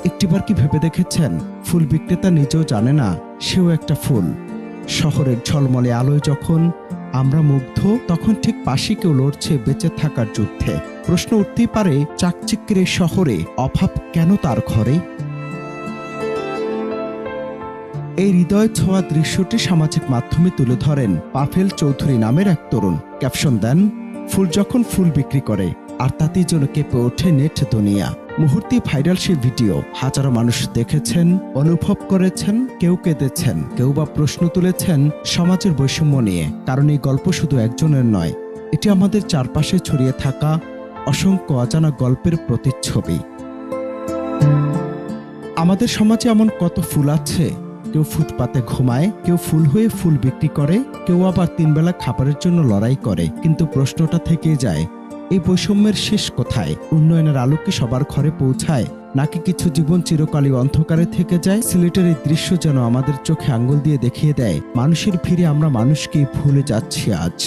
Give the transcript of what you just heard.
একটিবার কি ভেবে দেখেছেন, ফুল বিক্রেতা নিজেও জানে না সেও একটা ফুল। শহরের ঝলমলে আলোয় যখন আমরা মুগ্ধ, তখন ঠিক পাশে কেউ লড়ছে বেঁচে থাকার যুদ্ধে। প্রশ্ন উঠতেই পারে, চাকচিক্যের এই শহরে অভাব কেন তার ঘরে? এই হৃদয় ছোঁয়া দৃশ্যটি সামাজিক মাধ্যমে তুলে ধরেন পাফেল চৌধুরী নামের এক তরুণ। ক্যাপশন দেন, ফুল যখন ফুল বিক্রি করে, আর তাতেই যেন কেঁপে ওঠে নেট দুনিয়া। মুহূর্তে ভাইরাল সেই ভিডিও হাজারো মানুষ দেখেছেন, অনুভব করেছেন, কেউ কেঁদেছেন, কেউ বা প্রশ্ন তুলেছেন সমাজের বৈষম্য নিয়ে। কারণ এই গল্প শুধু একজনের নয়, এটি আমাদের চারপাশে ছড়িয়ে থাকা অসংখ্য অজানা গল্পের প্রতিচ্ছবি। আমাদের সমাজে এমন কত ফুল আছে, কেউ ফুটপাতে ঘুমায়, কেউ ফুল হয়ে ফুল বিক্রি করে, কেউ আবার 3 বেলা খাবারের জন্য লড়াই করে। কিন্তু প্রশ্নটা থেকেই যায়, এই বৈষম্যের শেষ কোথায়? উন্নয়নের আলো কি সবার ঘরে পৌঁছায়, নাকি কিছু জীবন চিরকালই অন্ধকারে থেকে যায়? সিলেটের এই দৃশ্য যেন আমাদের চোখে আঙ্গুল দিয়ে দেখিয়ে দেয়, মানুষের ভিড়ে আমরা মানুষকেই ভুলে যাচ্ছি আজ।